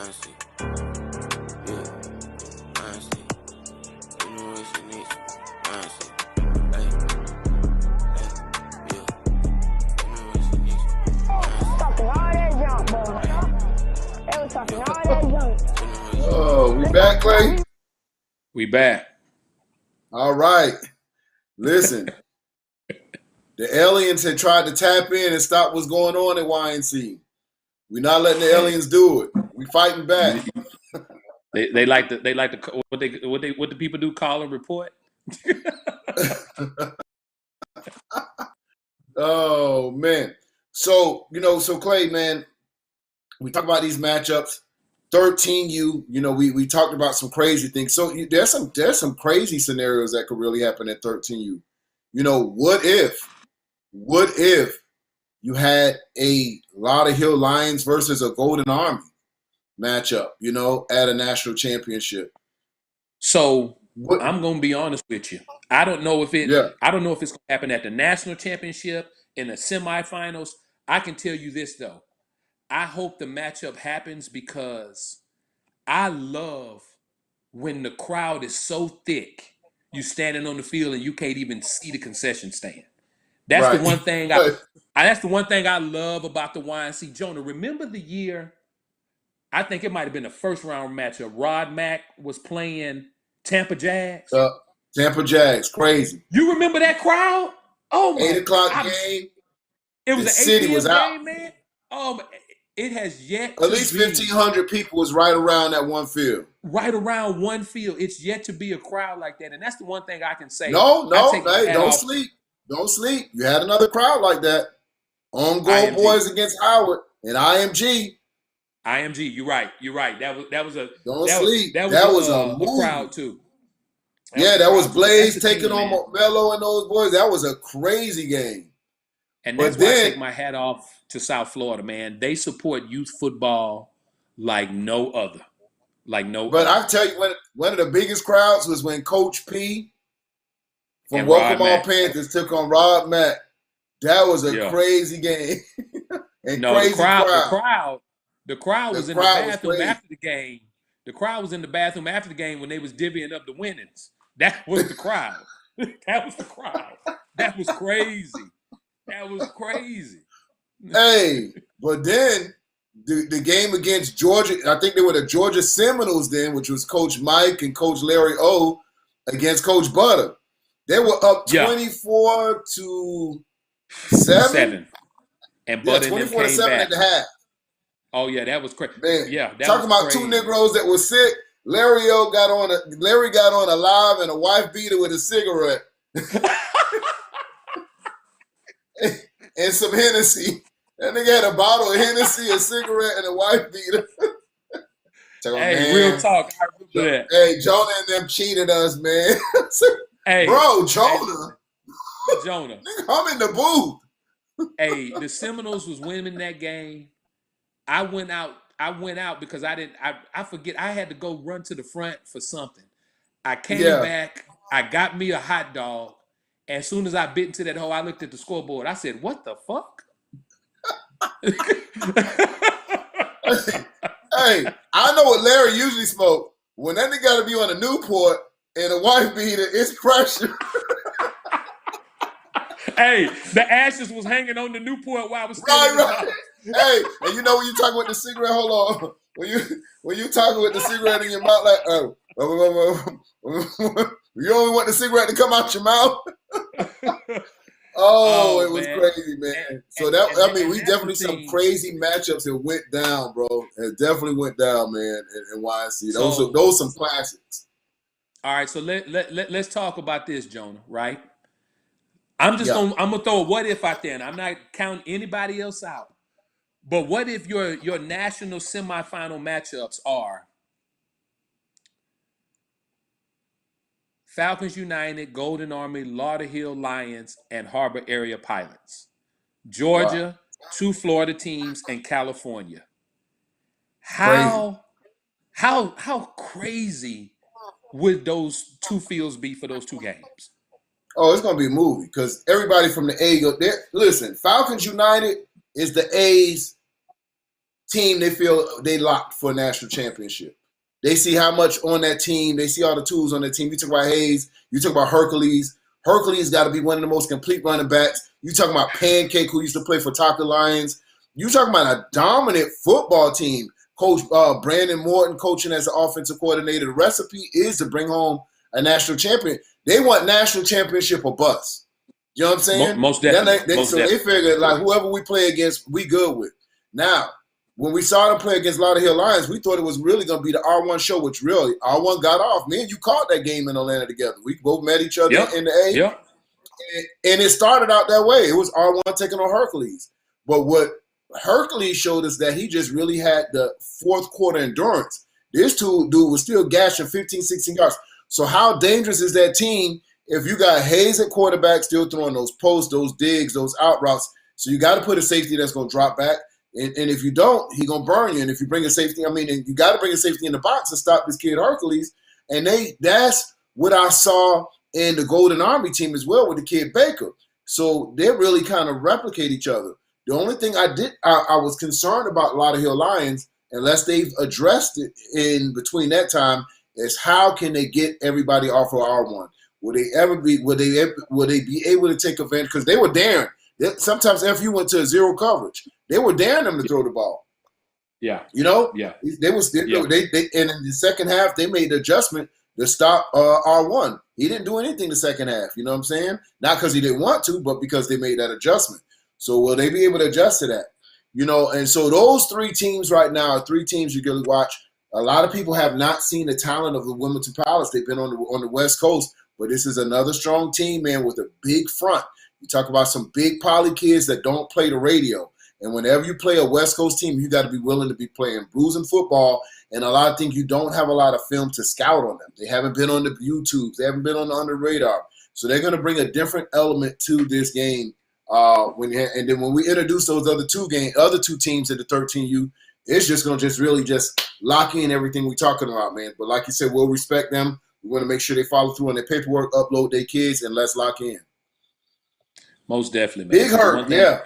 Honestly. Yeah. Honestly. You know what you need. Honestly. Hey. Hey. Yeah. You know what you need. Talking all that junk, boy. They was talking all that junk. Oh, we back, Clay? We back. All right. Listen, the aliens had tried to tap in and stop what's going on at YNC. We're not letting the aliens do it. We fighting back. They like to what the people do, call and report. Oh man. So Clay, man, we talk about these matchups. 13U, we talked about some crazy things. So there's some crazy scenarios that could really happen at 13U. What if you had a Lauderhill Lions versus a Golden Army matchup, at a national championship? So I'm gonna be honest with you. I don't know if it's gonna happen at the national championship in the semifinals. I can tell you this though. I hope the matchup happens because I love when the crowd is so thick, you standing on the field and you can't even see the concession stand. That's the one thing that's the one thing I love about the YNC. Jonah, remember the year, I think it might have been the first round matchup, Rod Mack was playing Tampa Jags? Tampa Jags, crazy. You remember that crowd? Oh my 8 o'clock game. It was the an city 8 was game, out. man. Oh, it has yet at least 1,500 people was right around that one field. Right around one field. It's yet to be a crowd like that. And that's the one thing I can say. No, hey, don't sleep. Don't sleep. You had another crowd like that. On Goal Boys against Howard and IMG. IMG, you're right. That was a sleep. That was a crowd too. That was Blaze taking on Mello and those boys. That was a crazy game. And that's why I take my hat off to South Florida, man. They support youth football like no other. But I tell you, one of the biggest crowds was when Coach P from Welcome All Panthers took on Rod Mack. That was a crazy game. The crowd was in the bathroom after the game. The crowd was in the bathroom after the game when they was divvying up the winnings. That was the crowd. That was the crowd. That was crazy. That was crazy. Hey, but then the game against Georgia, I think they were the Georgia Seminoles then, which was Coach Mike and Coach Larry O against Coach Butter. They were up 24 to 7. And Butter 24 to 7 at the half. Oh yeah, that was crazy. Man, that talking about crazy. 2 Negroes that were sick. Larry got on a live and a wife beater with a cigarette. and some Hennessy. That nigga had a bottle of Hennessy, a cigarette, and a wife beater. Real talk. I remember that. Hey, Jonah and them cheated us, man. Bro, Jonah. Jonah. Nigga, I'm in the booth. Hey, the Seminoles was winning that game. I went out because I forget. I had to go run to the front for something. I came back. I got me a hot dog. As soon as I bit into that hole, I looked at the scoreboard. I said, "What the fuck?" Hey, I know what Larry usually smoke. When that nigga got to be on a Newport and a wife beater, it's pressure. Hey, the ashes was hanging on the Newport while I was still right. Hey, and you know when you talking with the cigarette, hold on. When you talking with the cigarette in your mouth, like, you only want the cigarette to come out your mouth. It was crazy, man. We definitely some crazy matchups that went down, bro. It definitely went down, man. In YNC, those some classics. All right, so let's talk about this, Jonah. Right? I'm gonna throw a what if out there, and I'm not counting anybody else out. But what if your national semifinal matchups are Falcons United, Golden Army, Lauderhill Lions, and Harbor Area Pilots? Georgia, 2 Florida teams, and California. How crazy would those 2 fields be for those 2 games? Oh, it's gonna be a movie because everybody from the A go there. Listen, Falcons United is the A's team they feel they locked for a national championship. They see how much on that team. They see all the tools on that team. You talk about Hayes. You talk about Hercules. Hercules got to be one of the most complete running backs. You talking about Pancake, who used to play for Tucker Lions. You talking about a dominant football team. Coach Brandon Morton coaching as an offensive coordinator. The recipe is to bring home a national champion. They want national championship or bust. You know what I'm saying? Most definitely. They figured like whoever we play against, we good with. Now, when we saw them play against Lauderhill Lions, we thought it was really going to be the R1 show, which really R1 got off. Me and you caught that game in Atlanta together. We both met each other in the A. Yep. And it started out that way. It was R1 taking on Hercules. But what Hercules showed us that he just really had the fourth quarter endurance. This dude was still gashing 15, 16 yards. So how dangerous is that team if you got Hayes at quarterback still throwing those posts, those digs, those out routes? So you got to put a safety that's going to drop back. And if you don't, he's going to burn you. And if you bring a safety, you got to bring a safety in the box to stop this kid Hercules. And that's what I saw in the Golden Army team as well with the kid Baker. So they really kind of replicate each other. The only thing I was concerned about Lauderhill Lions, unless they've addressed it in between that time, is how can they get everybody off of R1? Will they be able to take advantage? Because they were daring. Sometimes if you went to a zero coverage, they were daring them to throw the ball. Yeah. You know? Yeah. They and in the second half, they made the adjustment to stop R1. He didn't do anything the second half. You know what I'm saying? Not because he didn't want to, but because they made that adjustment. So will they be able to adjust to that? You know, and so those three teams right now are three teams you can watch. A lot of people have not seen the talent of the Wilmington Pirates. They've been on the West Coast, but this is another strong team, man, with a big front. You talk about some big poly kids that don't play the radio. And whenever you play a West Coast team, you got to be willing to be playing bruising football. And a lot of things you don't have a lot of film to scout on them. They haven't been on the YouTubes. They haven't been on the under radar. So they're going to bring a different element to this game. And then when we introduce those other two teams at the 13U, it's just going to really lock in everything we're talking about, man. But like you said, we'll respect them. We want to make sure they follow through on their paperwork, upload their kids, and let's lock in. Most definitely, man. Big hurt, yeah.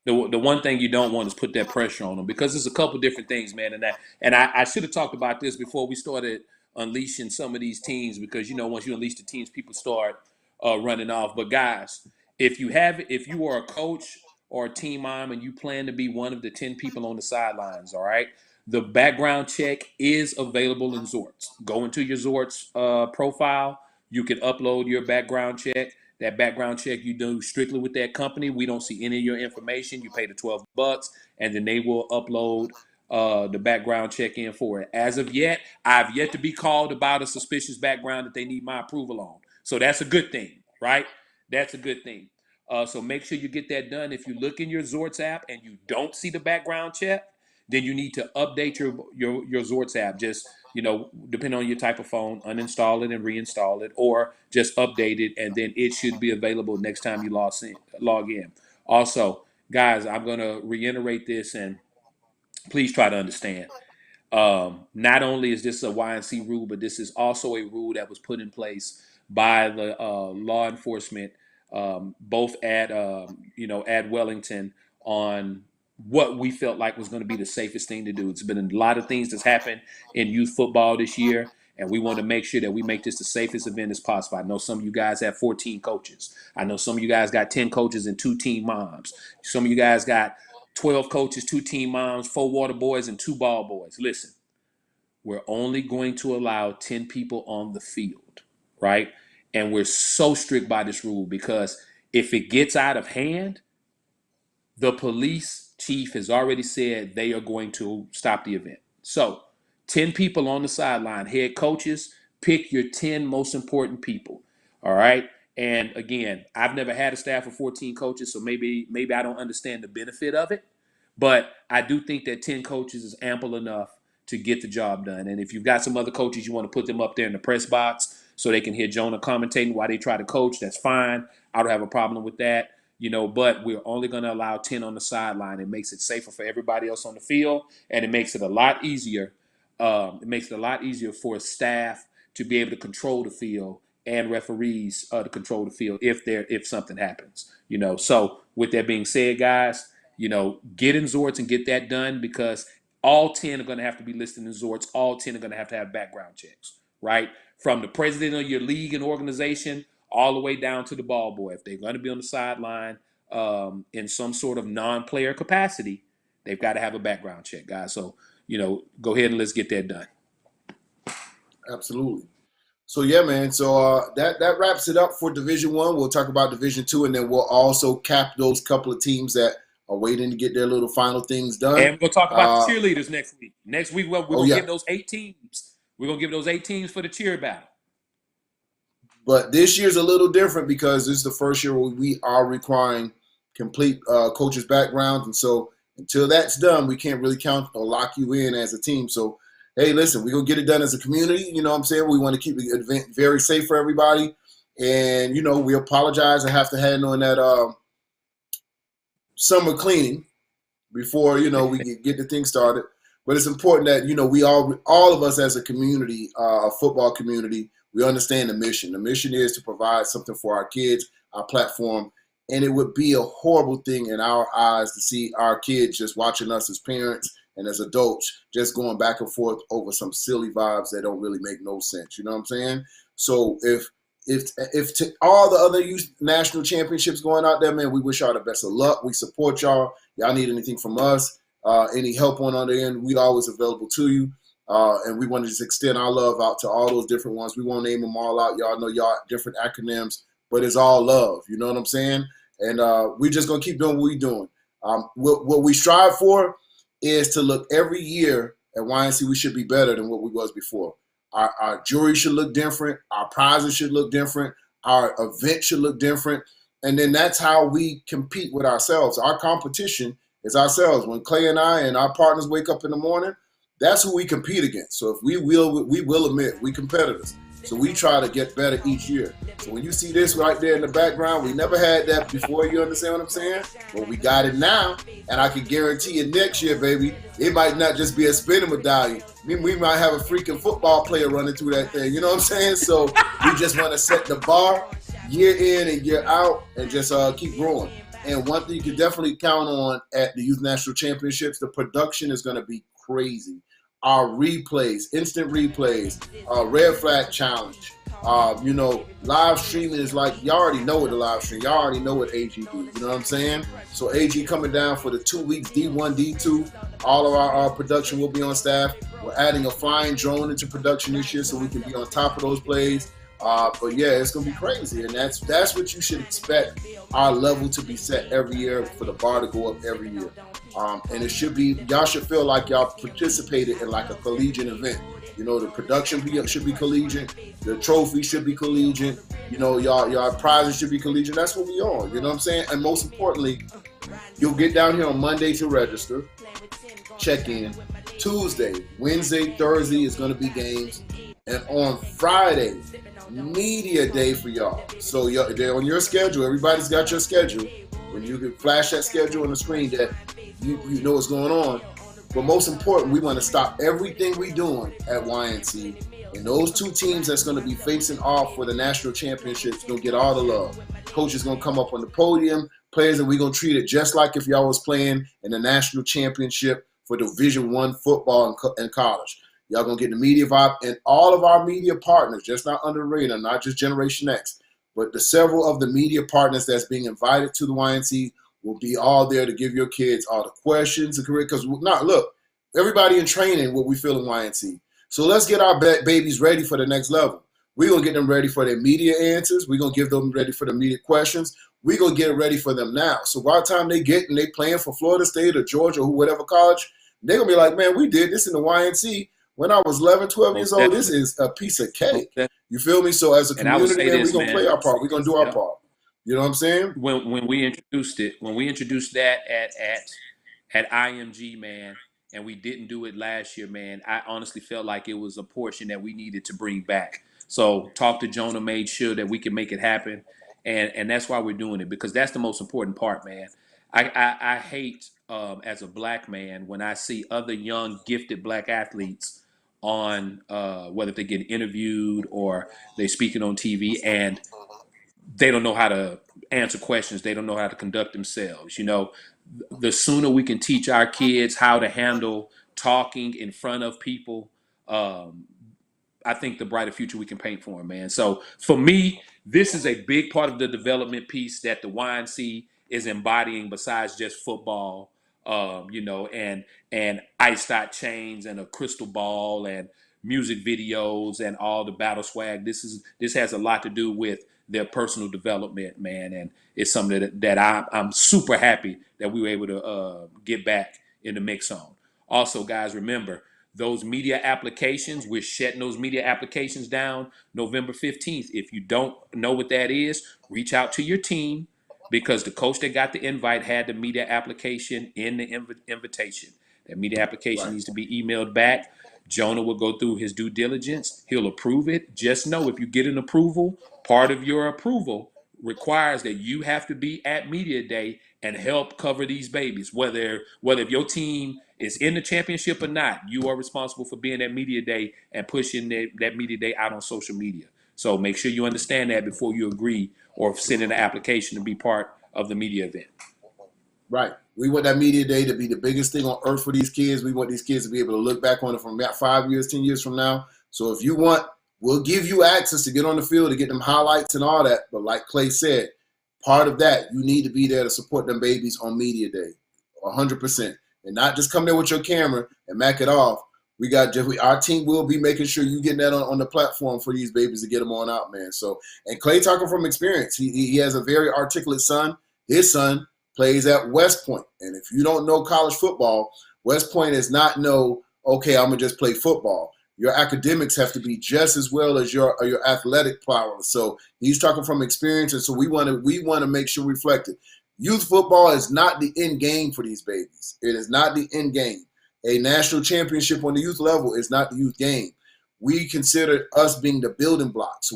The one thing you don't want is put that pressure on them, because there's a couple different things, man. And I should have talked about this before we started unleashing some of these teams, because, you know, once you unleash the teams, people start running off. But guys, if you are a coach or a team mom and you plan to be one of the 10 people on the sidelines, all right, the background check is available in Zorts. Go into your Zorts profile. You can upload your background check. That background check you do strictly with that company. We don't see any of your information. You pay the $12, and then they will upload the background check in for it. As of yet, I've yet to be called about a suspicious background that they need my approval on. So that's a good thing, right? That's a good thing. So make sure you get that done. If you look in your Zorts app and you don't see the background check, then you need to update your Zorts app. Just, you know, depending on your type of phone, uninstall it and reinstall it, or just update it, and then it should be available next time you log in. Also, guys, I'm going to reiterate this, and please try to understand. Not only is this a YNC rule, but this is also a rule that was put in place by the law enforcement, both at Wellington, on what we felt like was going to be the safest thing to do. It's been a lot of things that's happened in youth football this year, and we want to make sure that we make this the safest event as possible. I know some of you guys have 14 coaches. I know some of you guys got 10 coaches and 2 team moms. Some of you guys got 12 coaches, 2 team moms, 4 water boys, and 2 ball boys. Listen, we're only going to allow 10 people on the field, right? And we're so strict by this rule, because if it gets out of hand, the police chief has already said they are going to stop the event. So 10 people on the sideline, head coaches, pick your 10 most important people, all right? And again, I've never had a staff of 14 coaches, so maybe I don't understand the benefit of it. But I do think that 10 coaches is ample enough to get the job done. And if you've got some other coaches, you want to put them up there in the press box so they can hear Jonah commentating while they try to coach, that's fine. I don't have a problem with that. You know, but we're only going to allow 10 on the sideline. It makes it safer for everybody else on the field, and it makes it a lot easier. For staff to be able to control the field, and referees to control the field if something happens. You know, so with that being said, guys, get in Zords and get that done, because all 10 are going to have to be listed in Zords. All 10 are going to have background checks, right? From the president of your league and organization all the way down to the ball boy. If they're going to be on the sideline in some sort of non-player capacity, they've got to have a background check, guys. So, go ahead and let's get that done. Absolutely. So yeah, man. So that wraps it up for Division I. We'll talk about Division II, and then we'll also cap those couple of teams that are waiting to get their little final things done. And we're gonna talk about the cheerleaders next week. Next week, we're gonna give those 8 teams. We're gonna give those 8 teams for the cheer battle. But this year's a little different because this is the first year where we are requiring complete coaches' backgrounds, and so until that's done, we can't really count or lock you in as a team. So, hey, listen, we're going to get it done as a community. You know what I'm saying? We want to keep the event very safe for everybody. And, we apologize. I have to handle in that summer cleaning before, we get the thing started. But it's important that, we all of us as a community, a football community, we understand the mission. The mission is to provide something for our kids, our platform. And it would be a horrible thing in our eyes to see our kids just watching us as parents and as adults just going back and forth over some silly vibes that don't really make no sense. You know what I'm saying? So if to all the other youth national championships going out there, man, we wish y'all the best of luck. We support y'all. Y'all need anything from us, any help on the end, we always available to you. And we want to just extend our love out to all those different ones. We won't name them all out. Y'all know y'all different acronyms, but it's all love. You know what I'm saying? And we're just going to keep doing what we're doing. What we strive for is to look every year at YNC. We should be better than what we was before. Our jury should look different. Our prizes should look different. Our event should look different. And then that's how we compete with ourselves. Our competition is ourselves. When Clay and I and our partners wake up in the morning, that's who we compete against. So if we will admit, we competitors. So we try to get better each year. So when you see this right there in the background, we never had that before, you understand what I'm saying? But we got it now, and I can guarantee you next year, baby, it might not just be a spinning medallion. We might have a freaking football player running through that thing, you know what I'm saying? So we just want to set the bar year in and year out and just keep growing. And one thing you can definitely count on at the Youth National Championships, the production is going to be crazy. Our replays, instant replays, red flag challenge, live streaming is like, y'all already know what the live stream, y'all already know what AG do, you know what I'm saying? So AG coming down for the 2 weeks, D1, D2, all of our production will be on staff. We're adding a flying drone into production this year so we can be on top of those plays. But yeah, it's gonna be crazy, and that's what you should expect our level to be set every year, for the bar to go up every year. And it should be, y'all should feel like y'all participated in like a collegiate event. The production should be collegiate, the trophy should be collegiate, y'all prizes should be collegiate. That's what we are, you know what I'm saying? And most importantly, you'll get down here on Monday to register, check in. Tuesday, Wednesday, Thursday is gonna be games. And on Friday, media day for y'all. So they're on your schedule. Everybody's got your schedule. When you can flash that schedule on the screen, that you know what's going on. But most important, we want to stop everything we're doing at YNC. And those 2 teams that's going to be facing off for the national championships going to get all the love. Coach is going to come up on the podium. Players, and we're going to treat it just like if y'all was playing in the national championship for Division I football in college. Y'all going to get the media vibe, and all of our media partners, just not under the radar, not just Generation X, but the several of the media partners that's being invited to the YNC will be all there to give your kids all the questions. Because, look, everybody in training what we feel in YNC. So let's get our babies ready for the next level. We're going to get them ready for their media answers. We're going to give them ready for the media questions. We're going to get it ready for them now. So by the time they get and they playing for Florida State or Georgia or whatever college, they're going to be like, man, we did this in the YNC. When I was 11, 12 years old, this is a piece of cake. You feel me? So as a community, man, we're going to play our part. We're going to do our part. You know what I'm saying? When we introduced that at IMG, man, and we didn't do it last year, man, I honestly felt like it was a portion that we needed to bring back. So talk to Jonah, made sure that we can make it happen. And that's why we're doing it, because that's the most important part, man. I hate, as a black man, when I see other young, gifted black athletes on whether they get interviewed or they're speaking on TV, and they don't know how to answer questions. They don't know how to conduct themselves. the sooner we can teach our kids how to handle talking in front of people, I think the brighter future we can paint for them, man. So for me, this is a big part of the development piece that the YNC is embodying besides just football, and iced out chains and a crystal ball and music videos and all the battle swag. This has a lot to do with their personal development, man, and it's something that I'm super happy that we were able to get back in the mix on. Also, guys, remember, those media applications, we're shutting those media applications down November 15th. If you don't know what that is, reach out to your team, because the coach that got the invite had the media application in the invitation. That media application needs to be emailed back. Jonah will go through his due diligence. He'll approve it. Just know, if you get an approval, part of your approval requires that you have to be at media day and help cover these babies. Whether if your team is in the championship or not, you are responsible for being at media day and pushing that media day out on social media. So make sure you understand that before you agree or send in an application to be part of the media event. Right. We want that media day to be the biggest thing on earth for these kids. We want these kids to be able to look back on it from about 5 years, 10 years from now. So if you want, we'll give you access to get on the field, to get them highlights and all that. But like Clay said, part of that, you need to be there to support them babies on media day, 100%. And not just come there with your camera and mac it off. Our team will be making sure you getting that on the platform for these babies to get them on out, man. So, and Clay talking from experience, he has a very articulate son. His son plays at West Point. And if you don't know college football, West Point is not okay, I'm going to just play football. Your academics have to be just as well as your athletic prowess. So he's talking from experience, and so we want to make sure we reflect it. Youth football is not the end game for these babies. It is not the end game. A national championship on the youth level is not the youth game. We consider us being the building block. So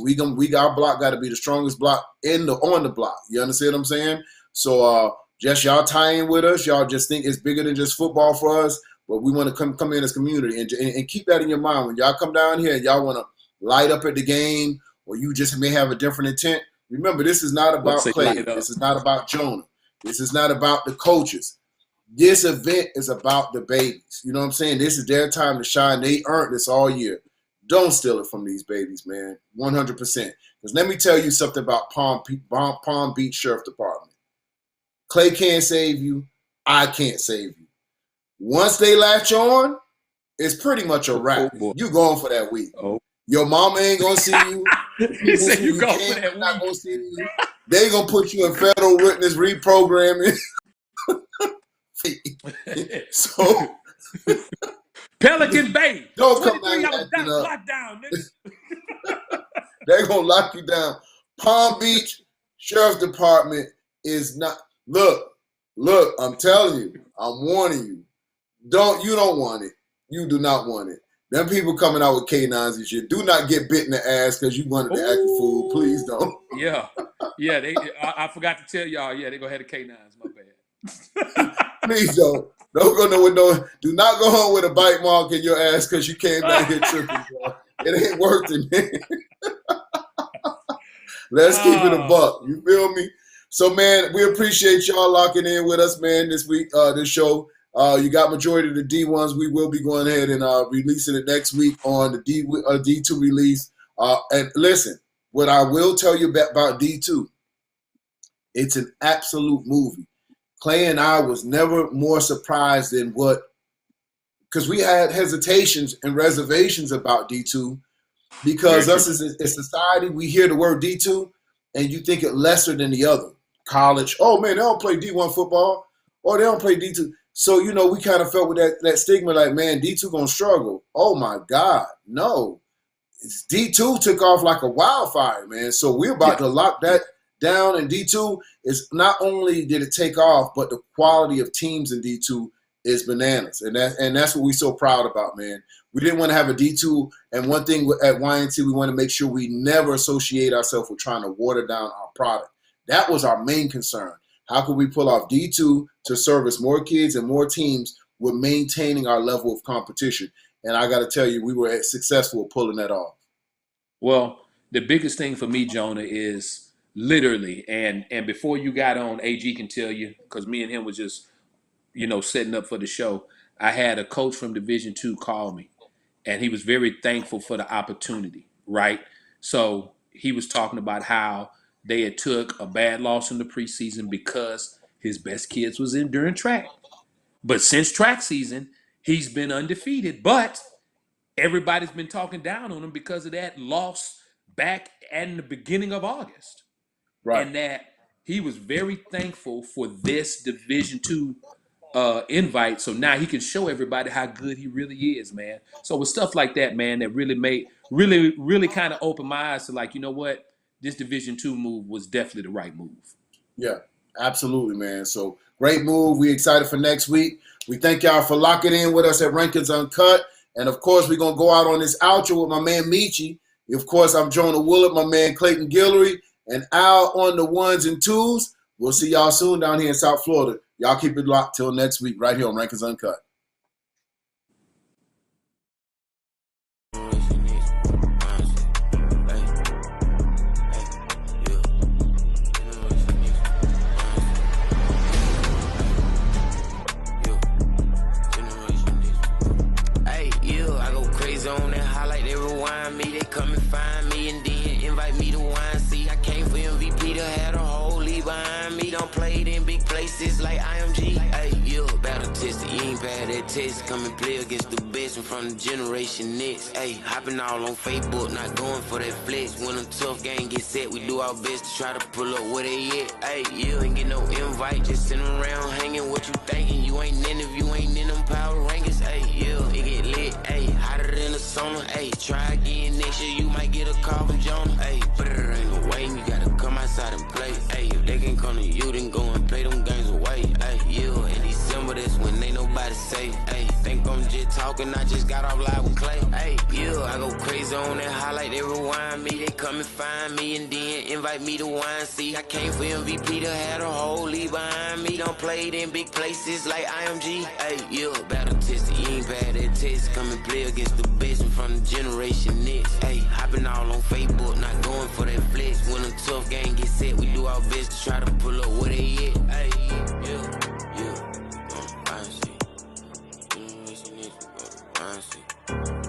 our block got to be the strongest block on the block. You understand what I'm saying? So just y'all tie in with us. Y'all just think it's bigger than just football for us, but we want to come in as community and keep that in your mind when y'all come down here and y'all want to light up at the game, or you just may have a different intent. Remember, this is not about Clay. This is not about Jonah. This is not about the coaches. This event is about the babies. You know what I'm saying? This is their time to shine. They earned this all year. Don't steal it from these babies, man. 100%. Because let me tell you something about Palm Beach Sheriff Department. Clay can't save you. I can't save you. Once they latch on, it's pretty much a wrap. You going for that week. Oh. Your mama ain't going to see you. He said you going for that not going to see you. They going to put you in federal witness reprogramming. So Pelican Bay. Don't come down lockdown. They're going to lock you down. Palm Beach Sheriff Department is not. Look, I'm telling you, I'm warning you. You don't want it. You do not want it. Them people coming out with K9s and shit. Do not get bit in the ass because you wanted to act a fool. Please don't. Yeah. I forgot to tell y'all. Yeah, they go ahead of K9s. My bad. Please don't. Don't go nowhere. Do not go home with a bite mark in your ass because you came back here tripping, bro. It ain't worth it, man. Let's keep it a buck. You feel me? So, man, we appreciate y'all locking in with us, man, this week, this show. You got majority of the D1s. We will be going ahead and releasing it next week on the D2 release. And listen, what I will tell you about D2, it's an absolute movie. Clay and I was never more surprised than because we had hesitations and reservations about D2 because us as a society, we hear the word D2 and you think it lesser than the other. College, oh man, they don't play D1 football, or they don't play D2. So, we kind of felt with that stigma like, man, D2 going to struggle. Oh my God, no. D2 took off like a wildfire, man. So we're about to lock that down, and D2 is not only did it take off, but the quality of teams in D2 is bananas. And that's what we're so proud about, man. We didn't want to have a D2, and one thing at YNT, we want to make sure we never associate ourselves with trying to water down our product. That was our main concern. How could we pull off D2 to service more kids and more teams with maintaining our level of competition? And I got to tell you, we were successful pulling that off. Well, the biggest thing for me, Jonah, is literally, and before you got on, AG can tell you, because me and him was just setting up for the show, I had a coach from Division II call me, and he was very thankful for the opportunity, right? So he was talking about how they had took a bad loss in the preseason because his best kids was in during track. But since track season, he's been undefeated. But everybody's been talking down on him because of that loss back in the beginning of August. Right. And that he was very thankful for this Division II invite, so now he can show everybody how good he really is, man. So with stuff like that, man, that really kind of opened my eyes to, like, you know what, this Division II move was definitely the right move. Yeah, absolutely, man. So great move. We excited for next week. We thank y'all for locking in with us at Rankins Uncut, and of course we're gonna go out on this outro with my man Michi. Of course, I'm Jonah Willett, my man Clayton Guillory, and Al on the ones and twos. We'll see y'all soon down here in South Florida. Y'all keep it locked till next week right here on Rankins Uncut. On that highlight, they rewind me, they come and find me, and then invite me to wine. See, I came for MVP to have a whole league behind me. Don't play it in big places like IMG. Hey, you battle tested, you ain't bad at test. Come and play against the best from the generation next. Hey, hopping all on Facebook, not going for that flex. When a tough game get set, we do our best to try to pull up where they at. Hey, you ain't get no invite, just sitting around hanging. What you thinking? You ain't in if you ain't in them power rankings. Hey, yeah, it get lit. Hey, hotter than the sauna. Hey, try again next year, you might get a call from Jonah. Hey, but it ain't no way, you gotta come outside and play. Hey, if they can come to you, then go and play them games away. Hey, yeah, in December, that's when ain't nobody say. Hey, think I'm just talking, I just got off live with Clay. Hey, yeah, I go crazy on that highlight, they rewind me, they come and find me, and then invite me to wine. See, I came for MVP to have a whole league behind me. Don't play it in big places like IMG. Hey, yeah, battle tested, you ain't bad at test. Come and play against the best from the generation next. Hey, hopping all on Facebook, not going for that flex. When a tough game get set, we do our best to try to pull up where they at. Hey, yeah, I see. I see.